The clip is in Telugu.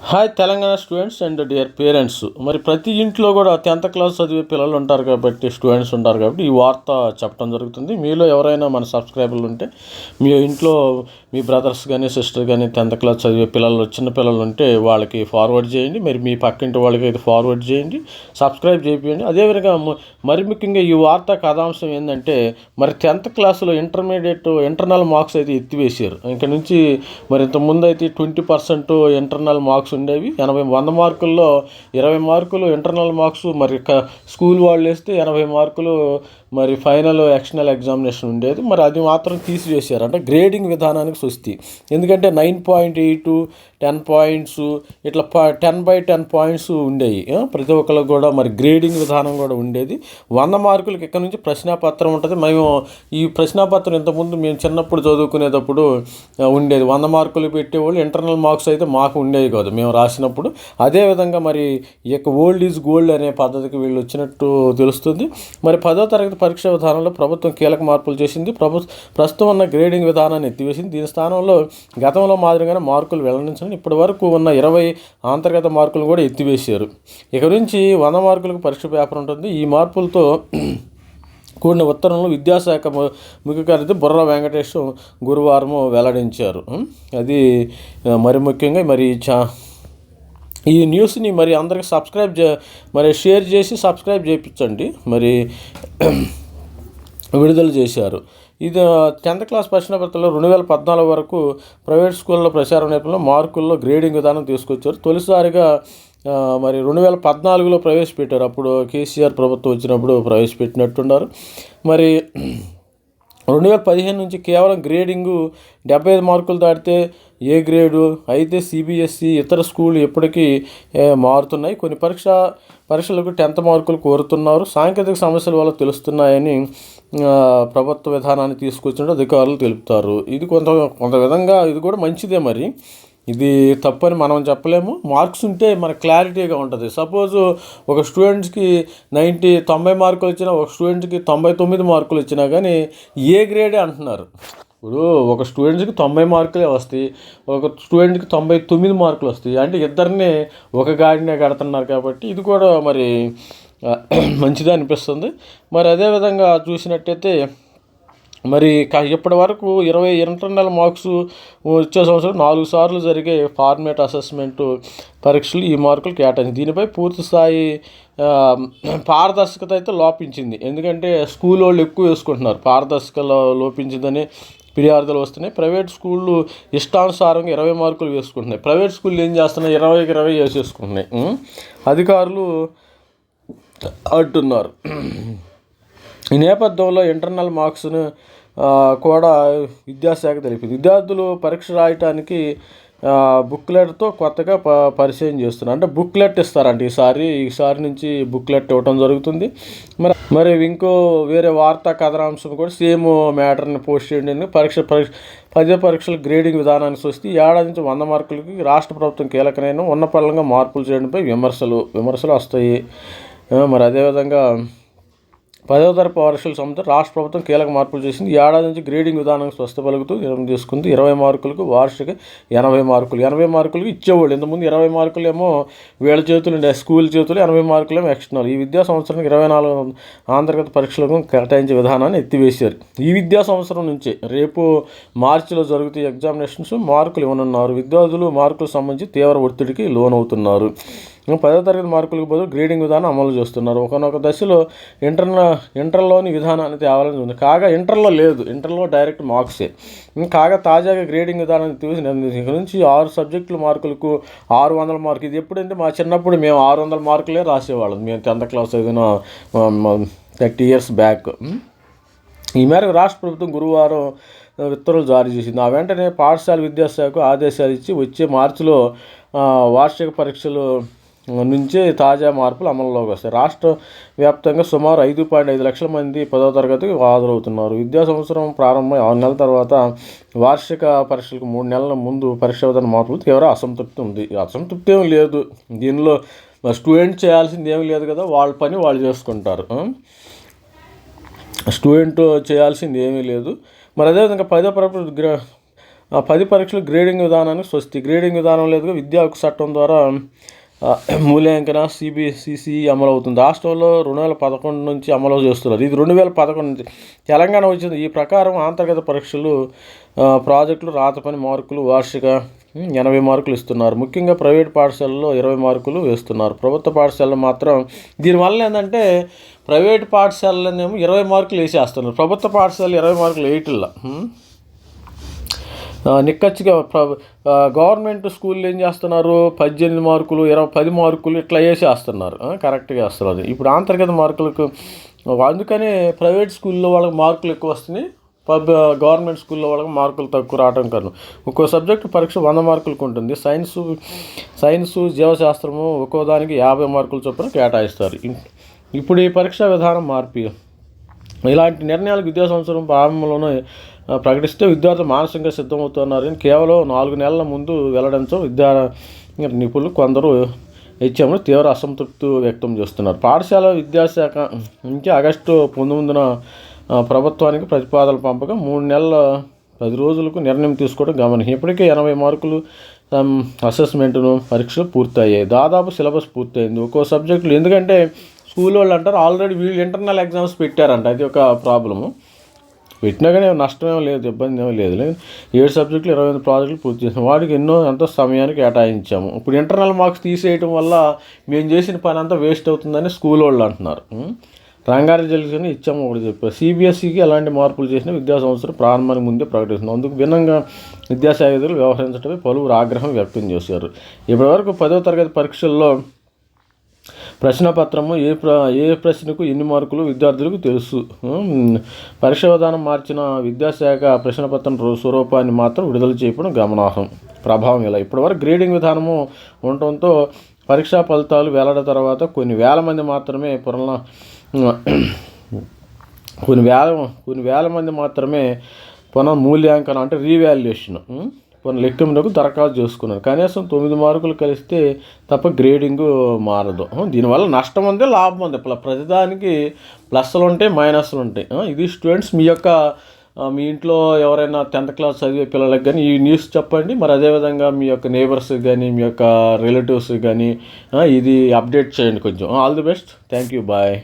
Hi Telangana students and dear parents. మరి ప్రతి ఇంట్లో కూడా 10th క్లాస్ చదివే పిల్లలు ఉంటారు కాబట్టి, స్టూడెంట్స్ ఉంటారు కాబట్టి ఈ వార్త చెప్పడం జరుగుతుంది. మీలో ఎవరైనా మన సబ్స్క్రైబర్లు ఉంటే, మీ ఇంట్లో మీ బ్రదర్స్ కానీ సిస్టర్ కానీ 10th క్లాస్ చదివే పిల్లలు, చిన్న పిల్లలు ఉంటే వాళ్ళకి ఫార్వర్డ్ చేయండి. మీ పక్కింటి వాళ్ళకి అయితే ఫార్వర్డ్ చేయండి, సబ్స్క్రైబ్ చేయండి. అదేవిధంగా మరి ముఖ్యంగా ఈ వార్త కథాంశం ఏంటంటే, మరి 10th క్లాసులో ఇంటర్నల్ మార్క్స్ అయితే ఎత్తివేశారు. ఇక్కడ నుంచి మరి ఇంతకుముందు అయితే 20% ఇంటర్నల్ మార్క్స్ ఉండేవి. 100 మార్కుల్లో 20 మార్కులు ఇంటర్నల్ మార్క్స్, మరి స్కూల్ వాళ్ళు వేస్తే 80 మార్కులు మరి ఫైనల్ ఎక్స్టర్నల్ ఎగ్జామినేషన్ ఉండేది. మరి అది మాత్రం తీసివేశారు. అంటే గ్రేడింగ్ విధానానికి సుస్థి. ఎందుకంటే 9.8, 10 పాయింట్స్ ఇట్లా 10/10 పాయింట్స్ ఉండేవి. ప్రతి ఒక్కరికి కూడా మరి గ్రేడింగ్ విధానం కూడా ఉండేది. 100 మార్కులకి ఇక్కడ నుంచి ప్రశ్నాపత్రం ఉంటుంది. మేము ఈ ప్రశ్నాపత్రం ఇంతకుముందు మేము చిన్నప్పుడు చదువుకునేటప్పుడు ఉండేది. 100 మార్కులు పెట్టేవాళ్ళు. ఇంటర్నల్ మార్క్స్ అయితే మాకు ఉండేవి కాదు మేము రాసినప్పుడు. అదేవిధంగా మరి ఈ యొక్క ఓల్డ్ ఈజ్ గోల్డ్ అనే పద్ధతికి వీళ్ళు వచ్చినట్టు తెలుస్తుంది. మరి 10వ తరగతి పరీక్షా విధానంలో ప్రభుత్వం కీలక మార్పులు చేసింది. ప్రస్తుతం ఉన్న గ్రేడింగ్ విధానాన్ని ఎత్తివేసింది. దీని స్థానంలో గతంలో మాదిరిగానే మార్కులు వెల్లడించాలని ఇప్పటి వరకు ఉన్న 20 అంతర్గత మార్కులు కూడా ఎత్తివేశారు. ఇక నుంచి 100 మార్కులకు పరీక్ష పేపర్ ఉంటుంది. ఈ మార్పులతో కూడిన ఉత్తర్వులను విద్యాశాఖ ముఖ్య కార్యదర్శి బుర్రా వెంకటేశం గురువారం వెల్లడించారు. అది మరి ముఖ్యంగా మరి ఈ న్యూస్ని మరి అందరికీ షేర్ చేసి సబ్స్క్రైబ్ చేయించండి. మరి విడుదల చేశారు. ఇది 10th క్లాస్ ప్రశ్నపత్రంలో 2014 వరకు ప్రైవేట్ స్కూళ్ళలో ప్రచారం నేపథ్యంలో మార్కుల్లో గ్రేడింగ్ విధానం తీసుకొచ్చారు. తొలిసారిగా మరి 2014లో ప్రవేశపెట్టారు. అప్పుడు కేసీఆర్ ప్రభుత్వం వచ్చినప్పుడు ప్రవేశపెట్టినట్టున్నారు. మరి 2015 నుంచి కేవలం గ్రేడింగు 75 మార్కులు దాటితే ఏ గ్రేడు అయితే సిబిఎస్ఈ ఇతర స్కూళ్ళు ఎప్పటికీ మారుతున్నాయి. కొన్ని పరీక్షలకు 10th మార్కులు కోరుతున్నారు. సాంకేతిక సమస్యల వల్ల తెలుస్తున్నాయని ప్రభుత్వ విధానాన్ని తీసుకొచ్చినట్టు అధికారులు తెలుపుతారు. ఇది కొంత విధంగా ఇది కూడా మంచిదే. మరి ఇది తప్పని మనం చెప్పలేము. మార్క్స్ ఉంటే మనకు క్లారిటీగా ఉంటుంది. సపోజ్ ఒక స్టూడెంట్స్కి 90 మార్కులు వచ్చినా, ఒక స్టూడెంట్కి 99 మార్కులు వచ్చినా కానీ ఏ గ్రేడే అంటున్నారు. ఇప్పుడు ఒక స్టూడెంట్స్కి 90 మార్కులే వస్తాయి, ఒక స్టూడెంట్కి 99 మార్కులు వస్తాయి. అంటే ఇద్దరిని ఒక గాడినే కడుతున్నారు. కాబట్టి ఇది కూడా మరి మంచిదే అనిపిస్తుంది. మరి అదేవిధంగా చూసినట్టయితే మరి ఇప్పటి వరకు 20 ఇంటర్నల్ మార్క్స్ వచ్చే సంవత్సరం 4 సార్లు జరిగే ఫార్మేట్ అసెస్మెంట్ పరీక్షలు ఈ మార్కులు కేటాయించింది. దీనిపై పూర్తి స్థాయి పారదర్శకత అయితే లోపించింది. ఎందుకంటే స్కూల్ వాళ్ళు ఎక్కువ వేసుకుంటున్నారు. పారదర్శకత లోపించిందని ఫిర్యాదులు వస్తున్నాయి. ప్రైవేట్ స్కూళ్ళు ఇష్టానుసారంగా 20 మార్కులు వేసుకుంటున్నాయి. ప్రైవేట్ స్కూళ్ళు ఏం చేస్తున్నాయి, 20కి 20 వేసేసుకుంటున్నాయి. అధికారులు అంటున్నారు. ఈ నేపథ్యంలో ఇంటర్నల్ మార్క్స్ను కూడా విద్యాశాఖ తెలిపింది. విద్యార్థులు పరీక్ష రాయటానికి బుక్లెట్తో కొత్తగా పరిచయం చేస్తున్నారు. అంటే బుక్లెట్ ఇస్తారంట ఈసారి నుంచి బుక్లెట్ ఇవ్వటం జరుగుతుంది. మరి ఇంకో వేరే వార్తా కథనాంశం కూడా సేమ్ మ్యాటర్ని పోస్ట్ చేయండి. పరీక్షల గ్రేడింగ్ విధానానికి వస్తే ఏడాది నుంచి 100 మార్కులకి రాష్ట్ర ప్రభుత్వం కీలకమైన ఉన్నపరంగా మార్పులు చేయడంపై విమర్శలు వస్తాయి. మరి అదేవిధంగా 10వ తరగతి పరీక్షల సంబంధించి రాష్ట్ర ప్రభుత్వం కీలక మార్పులు చేసింది. ఏడాది నుంచి గ్రేడింగ్ విధానానికి స్వస్థ పలుకుతూ నిర్ణయం తీసుకుంది. 20 మార్కులకు వార్షిక 80 మార్కులు. 80 మార్కులకు ఇచ్చేవాళ్ళు. ఇంతకుముందు 20 మార్కులు ఏమో వీళ్ళ చేతులు ఉండే, స్కూల్ చేతులు, 80 మార్కులు ఏమో ఎక్స్టర్నల్. ఈ విద్యా సంవత్సరానికి 24 అంతర్గత పరీక్షలకు కేటాయించే విధానాన్ని ఎత్తివేశారు. ఈ విద్యా సంవత్సరం నుంచి రేపు మార్చిలో జరుగుతాయి ఎగ్జామినేషన్స్. మార్కులు ఇవ్వనున్నారు. విద్యార్థులు మార్కులకు సంబంధించి తీవ్ర ఒత్తిడికి లోనవుతున్నారు. 10వ తరగతి మార్కులకు బదులు గ్రేడింగ్ విధానం అమలు చేస్తున్నారు. ఒకనొక దశలో ఇంటర్లోని విధానాన్ని తేవాలని ఉంది. కాగా ఇంటర్లో లేదు, ఇంటర్లో డైరెక్ట్ మార్క్సే. కాగా తాజాగా గ్రేడింగ్ విధానాన్ని తీసి ఇక నుంచి 6 సబ్జెక్టుల మార్కులకు 600 మార్కులు. ఇది ఎప్పుడంటే మా చిన్నప్పుడు మేము 600 మార్కులే రాసేవాళ్ళం. మేము 10th క్లాస్ చదివిన 30 years బ్యాక్. ఈ మేరకు రాష్ట్ర ప్రభుత్వం గురువారం ఉత్తర్వులు జారీ చేసింది. ఆ వెంటనే పాఠశాల విద్యాశాఖకు ఆదేశాలు ఇచ్చి వచ్చే మార్చిలో వార్షిక పరీక్షలు నుంచే తాజా మార్పులు అమల్లోకి వస్తాయి. రాష్ట్ర వ్యాప్తంగా సుమారు 5.5 లక్షల మంది 10వ తరగతికి హాజరవుతున్నారు. విద్యా సంవత్సరం ప్రారంభమై 6 నెలల తర్వాత వార్షిక పరీక్షలకు 3 నెలల ముందు పరీక్ష విధాన మార్పులు తీవ్ర అసంతృప్తి ఉంది. అసంతృప్తి ఏమి లేదు. దీనిలో స్టూడెంట్ చేయాల్సింది ఏమి లేదు కదా, వాళ్ళ పని వాళ్ళు చేసుకుంటారు. స్టూడెంట్ చేయాల్సింది ఏమీ లేదు. మరి అదేవిధంగా 10వ తరగతి 10 పరీక్షలు గ్రేడింగ్ విధానానికి స్వస్తి. గ్రేడింగ్ విధానం లేదుగా విద్యా హక్కు చట్టం ద్వారా మూల్యాంకన సిబిసిసి అమలు అవుతుంది. రాష్ట్రంలో 2011 నుంచి అమలు చేస్తున్నారు. ఇది 2011 నుంచి తెలంగాణ వచ్చింది. ఈ ప్రకారం అంతర్గత పరీక్షలు, ప్రాజెక్టులు, రాత పని మార్కులు వార్షిక 80 మార్కులు ఇస్తున్నారు. ముఖ్యంగా ప్రైవేట్ పాఠశాలలో 20 మార్కులు వేస్తున్నారు. ప్రభుత్వ పాఠశాలలో మాత్రం దీనివల్ల ఏంటంటే ప్రైవేట్ పాఠశాలలోనేమో 20 మార్కులు వేసేస్తున్నారు. ప్రభుత్వ పాఠశాలలో 20 మార్కులు వేయట్లా. నిక్కచ్చిగా గవర్నమెంట్ స్కూల్లో ఏం చేస్తున్నారు, 18 మార్కులు 10 మార్కులు ఇట్లా వేసేస్తున్నారు, కరెక్ట్గా వేస్తున్నారు. ఇప్పుడు అంతర్గత మార్కులకు అందుకనే ప్రైవేట్ స్కూల్లో వాళ్ళకి మార్కులు ఎక్కువ వస్తున్నాయి, గవర్నమెంట్ స్కూల్లో వాళ్ళకి మార్కులు తక్కువ రావడం కారణం. ఒక్కో సబ్జెక్టు పరీక్ష 100 మార్కులకు ఉంటుంది. సైన్సు జీవశాస్త్రము ఒక్కో దానికి 50 మార్కుల చొప్పున కేటాయిస్తారు. ఇప్పుడు ఈ పరీక్షా విధానం మార్పు ఇలాంటి నిర్ణయాలకు విద్యా సంవత్సరం ప్రారంభంలోనే ప్రకటిస్తే విద్యార్థులు మానసికంగా సిద్ధమవుతున్నారని కేవలం 4 నెలల ముందు వెల్లడించడం విద్యా నిపుణులు కొందరు హెచ్ఎంలు తీవ్ర అసంతృప్తి వ్యక్తం చేస్తున్నారు. పాఠశాల విద్యాశాఖ నుంచి ఆగస్టు 19న ప్రభుత్వానికి ప్రతిపాదనలు పంపగా 3 నెలల 10 రోజులకు నిర్ణయం తీసుకోవడం గమనించి ఇప్పటికే 80 మార్కులు అసెస్మెంట్ను పరీక్షలు పూర్తయ్యాయి. దాదాపు సిలబస్ పూర్తయింది. ఒక్కో సబ్జెక్టులు ఎందుకంటే స్కూల్ వాళ్ళు అంటారు ఆల్రెడీ వీళ్ళు ఇంటర్నల్ ఎగ్జామ్స్ పెట్టారంట. అది ఒక ప్రాబ్లము. పెట్టినా కానీ నష్టమేమో లేదు, ఇబ్బంది ఏమో లేదు. 7 సబ్జెక్టులు 28 ప్రాజెక్టులు పూర్తి చేసాం. వాటికి ఎంతో సమయానికి కేటాయించాము. ఇప్పుడు ఇంటర్నల్ మార్క్స్ తీసేయటం వల్ల మేము చేసిన పని అంతా వేస్ట్ అవుతుందని స్కూల్ వాళ్ళు అంటున్నారు. రంగారెడ్డి జిల్లాని ఇచ్చాము ఒకటి చెప్పారు. సిబిఎస్ఈకి ఎలాంటి మార్పులు చేసినా విద్యా సంవత్సరం ప్రారంభానికి ముందే ప్రకటిస్తుంది. అందుకు భిన్నంగా విద్యాశాఖలు వ్యవహరించడమే పలువురు ఆగ్రహం వ్యక్తం చేశారు. ఇప్పటివరకు 10వ తరగతి పరీక్షల్లో ప్రశ్నపత్రము ఏ ప్రశ్నకు ఎన్ని మార్కులు విద్యార్థులకు తెలుసు. పరీక్ష విధానం మార్చిన విద్యాశాఖ ప్రశ్నపత్రం స్వరూపాన్ని మాత్రం విడుదల చేయడం గమనార్హం. ప్రభావం ఇలా ఇప్పటివరకు గ్రేడింగ్ విధానము ఉండటంతో పరీక్షా ఫలితాలు వెల్లడ తర్వాత కొన్ని వేల మంది మాత్రమే పునర్మూల్యాంకనం అంటే రీవాల్యుయేషన్ లెక్కింపునకు దరఖాస్తు చేసుకున్నారు. కనీసం 9 మార్కులు కలిస్తే తప్ప గ్రేడింగ్ మారదు. దీనివల్ల నష్టం ఉంది, లాభం ఉంది. ప్రతిదానికి ప్లస్లు ఉంటాయి, మైనస్లు ఉంటాయి. ఇది స్టూడెంట్స్ మీ ఇంట్లో ఎవరైనా 10th క్లాస్ చదివే పిల్లలకు కానీ ఈ న్యూస్ చెప్పండి. మరి అదేవిధంగా మీ యొక్క నేబర్స్ కానీ మీ యొక్క రిలేటివ్స్ కానీ ఇది అప్డేట్ చేయండి కొంచెం. All the best. Thank you. Bye.